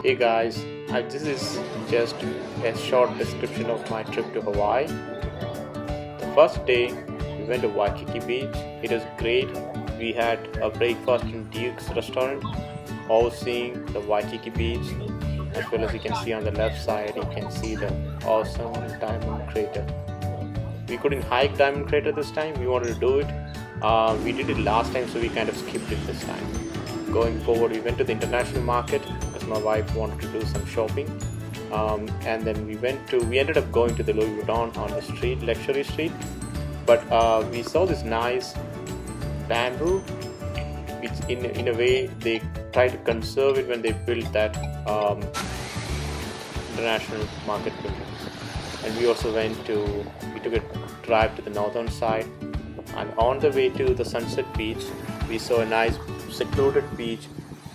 Hey guys, this is just a short description of my trip to Hawaii. The first day we went to Waikiki Beach. It was great. We had a breakfast in Duke's restaurant, overseeing the Waikiki Beach. As well as you can see on the left side, you can see the awesome diamond crater. We couldn't hike diamond crater this time. We wanted to do it. We did it last time, so we kind of skipped it this time. Going forward, we went to the international market because my wife wanted to do some shopping, and then we ended up going to the Louis Vuitton on the street, luxury street. But we saw this nice bamboo, which in a way they try to conserve it when they built that international market buildings. And we also we took a drive to the northern side, and on the way to the Sunset Beach, we saw a nice secluded beach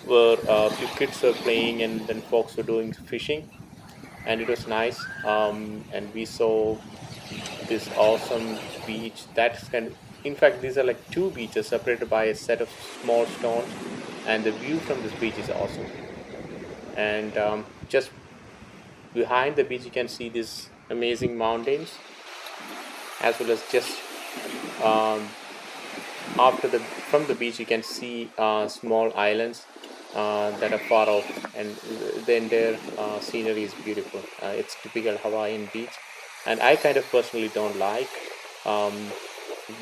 where a few kids were playing and then folks were doing fishing, and it was nice. And we saw this awesome beach that's in fact, these are like two beaches separated by a set of small stones, and the view from this beach is awesome. And just behind the beach, you can see these amazing mountains, as well as just um, from the beach you can see small islands that are far off, and the entire scenery is beautiful. It's typical Hawaiian beach, and I kind of personally don't like um,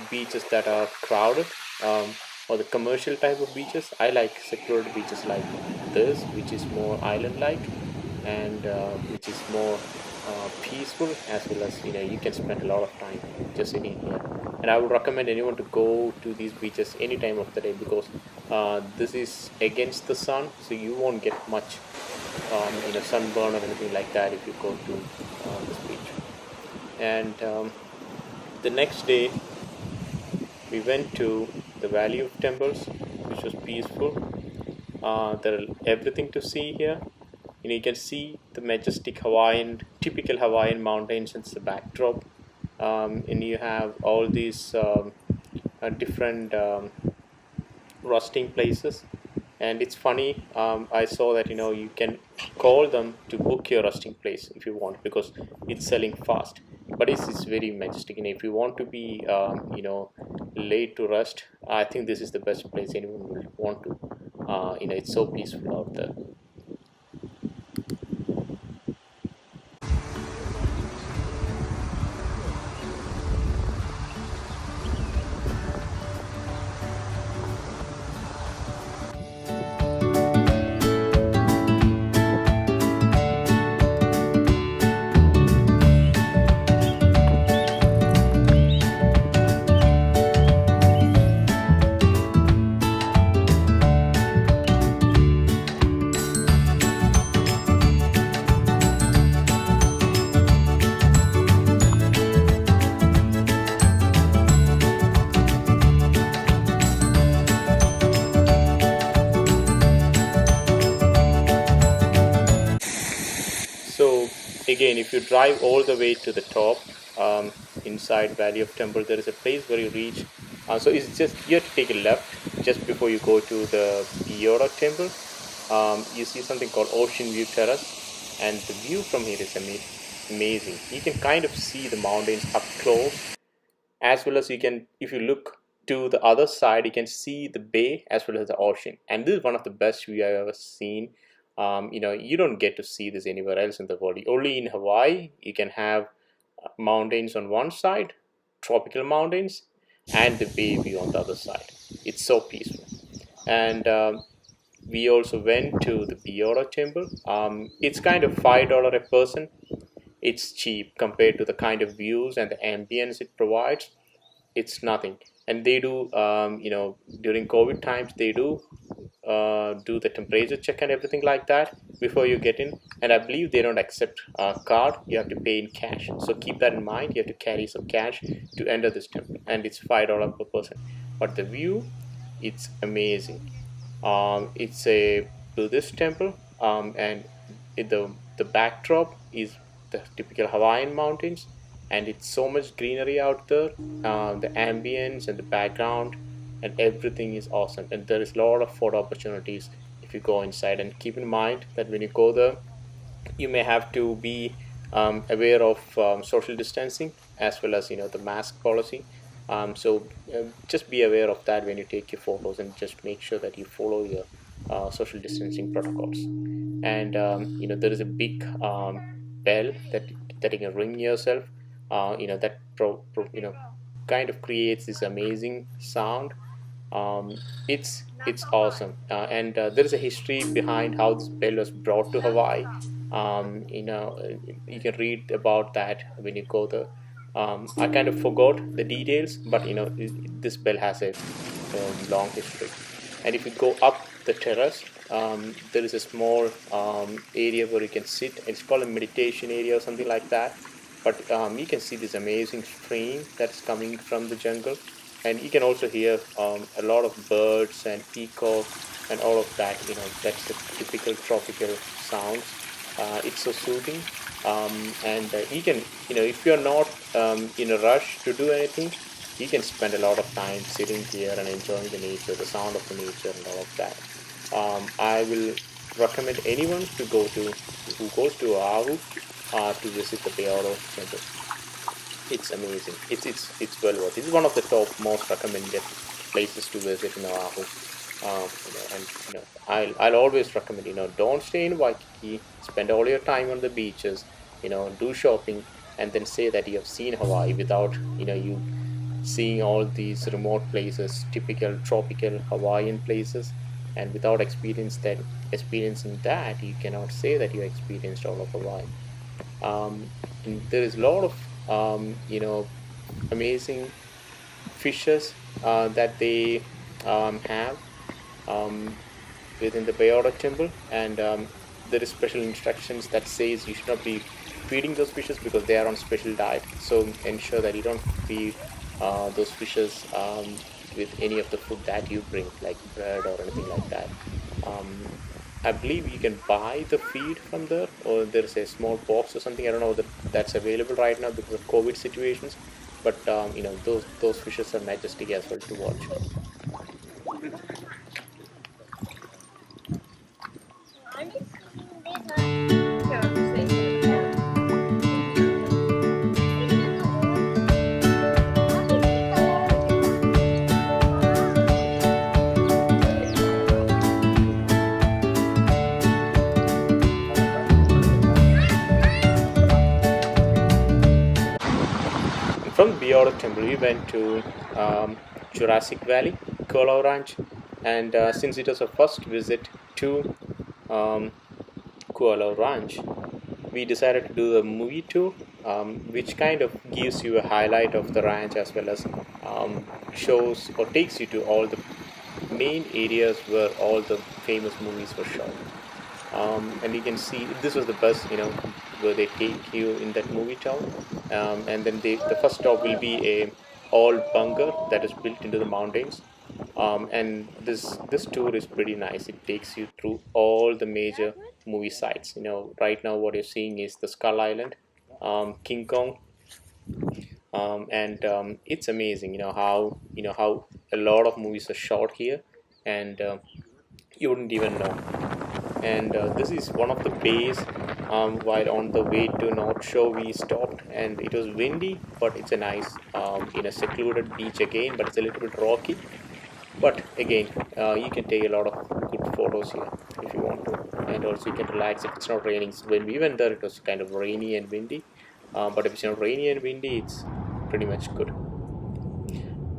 beaches that are crowded, or the commercial type of beaches. I like secluded beaches like this, which is more island like, and which is more peaceful, as well as you can spend a lot of time just sitting here. And I would recommend anyone to go to these beaches any time of the day, because this is against the sun, so you won't get much sunburn or anything like that if you go to this beach. And the next day we went to the Valley of Temples, which was peaceful. There are everything to see here. You can see the majestic typical Hawaiian mountains as the backdrop, and you have all these different resting places. And it's funny, I saw that you can call them to book your resting place if you want, because it's selling fast. But it's very majestic, and if you want to be late to rest, I think this is the best place anyone will want to. It's so peaceful out there. So again, if you drive all the way to the top, inside Valley of Temple, there is a place where you reach. So it's just you have to take a left just before you go to the Biora Temple. You see something called Ocean View Terrace, and the view from here is amazing. You can kind of see the mountains up close, as well as if you look to the other side, you can see the bay as well as the ocean. And this is one of the best view I've ever seen. You don't get to see this anywhere else in the world. Only in Hawaii you can have mountains on one side, tropical mountains, and the bay view on the other side. It's so peaceful. And we also went to the Biora Temple. It's kind of $5 a person. It's cheap compared to the kind of views and the ambience it provides. It's nothing. And they do, during COVID times, they do the temperature check and everything like that before you get in. And I believe they don't accept card. You have to pay in cash. So keep that in mind. You have to carry some cash to enter this temple, and it's $5 per person. But the view, it's amazing. It's a Buddhist temple, and the backdrop is the typical Hawaiian mountains, and it's so much greenery out there. The ambience and the background and everything is awesome, and there is a lot of photo opportunities if you go inside. And keep in mind that when you go there, you may have to be aware of social distancing, as well as the mask policy. So just be aware of that when you take your photos, and just make sure that you follow your social distancing protocols. And there is a big bell that you can ring yourself. That kind of creates this amazing sound. It's awesome, and there is a history behind how this bell was brought to Hawaii. You can read about that when you go there. I kind of forgot the details, but this bell has a long history. And if you go up the terrace, there is a small area where you can sit. It's called a meditation area or something like that. But you can see this amazing stream that's coming from the jungle, and you can also hear a lot of birds and peacock and all of that. That's the typical tropical sounds. It's so soothing, and you can, if you're not in a rush to do anything, you can spend a lot of time sitting here and enjoying the nature, the sound of the nature, and all of that. I will recommend anyone to go to who goes to Oahu to visit the Peoru Temple. It's amazing. It's well worth it. It's one of the top most recommended places to visit in Oahu. I'll always recommend, don't stay in Waikiki. Spend all your time on the beaches. Do shopping, and then say that you have seen Hawaii without you seeing all these remote places, typical tropical Hawaiian places, and without experiencing that, you cannot say that you experienced all of Hawaii. And there is a lot of amazing fishes that they have within the Bayora temple, and there is special instructions that says you should not be feeding those fishes because they are on special diet. So ensure that you don't feed those fishes with any of the food that you bring, like bread or anything like that. I believe you can buy the feed from there, or there's a small box or something. I don't know that that's available right now because of COVID situations. But those fishes are majestic as well to watch. From the Biora Temple, we went to Jurassic Valley, Kolau Ranch, and since it was our first visit to Kolau Ranch, we decided to do the movie tour, which kind of gives you a highlight of the ranch, as well as shows or takes you to all the main areas where all the famous movies were shot. And you can see this was the bus, where they take you in that movie town, and then the first stop will be a old bunker that is built into the mountains, and this tour is pretty nice. It takes you through all the major movie sites. Right now what you're seeing is the Skull Island, King Kong, and it's amazing. How a lot of movies are shot here, and you wouldn't even know. And this is one of the bays. While on the way to North Shore, we stopped, and it was windy, but it's a nice, secluded beach again, but it's a little bit rocky. But again, you can take a lot of good photos here if you want to, and also you can relax if it's not raining. So when we went there, it was kind of rainy and windy, but if it's not rainy and windy, it's pretty much good.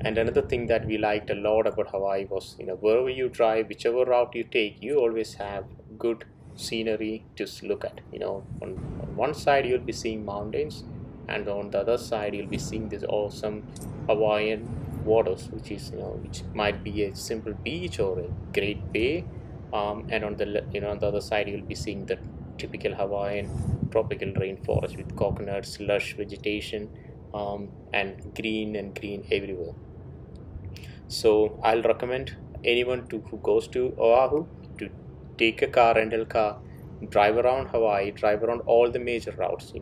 And another thing that we liked a lot about Hawaii was, wherever you drive, whichever route you take, you always have good scenery to look at. On one side you'll be seeing mountains, and on the other side you'll be seeing this awesome Hawaiian waters, which might be a simple beach or a great bay, and on the other side you'll be seeing the typical Hawaiian tropical rainforest with coconuts, lush vegetation, and green everywhere. So I'll recommend anyone who goes to Oahu to take a rental car, drive around Hawaii, drive around all the major routes.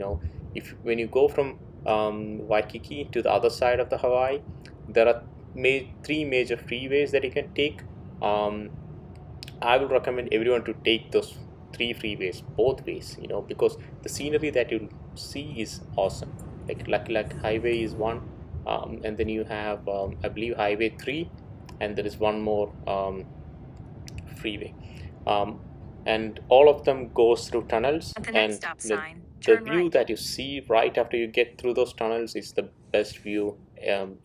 If when you go from Waikiki to the other side of the Hawaii, there are three major freeways that you can take. I will recommend everyone to take those 3 freeways, both ways, because the scenery that you see is awesome. Like Lucky Luck Highway is one, and then you have, I believe, Highway 3, and there is one more freeway. And all of them goes through tunnels, At the next and stop the sign, the turn view right. that you see right after you get through those tunnels is the best view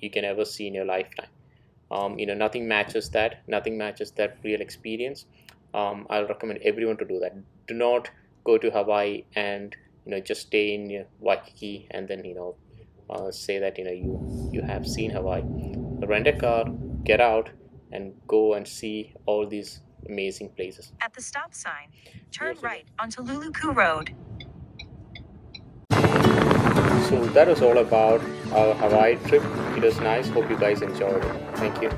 you can ever see in your lifetime. Nothing matches that. Nothing matches that real experience. I'll recommend everyone to do that. Do not go to Hawaii and just stay in Waikiki and then say that you have seen Hawaii. Rent a car, get out, and go and see all these amazing places. At the stop sign, turn Yours right again. onto Luluku Road. So that was all about our Hawaii trip. It was nice. Hope you guys enjoyed it. Thank you.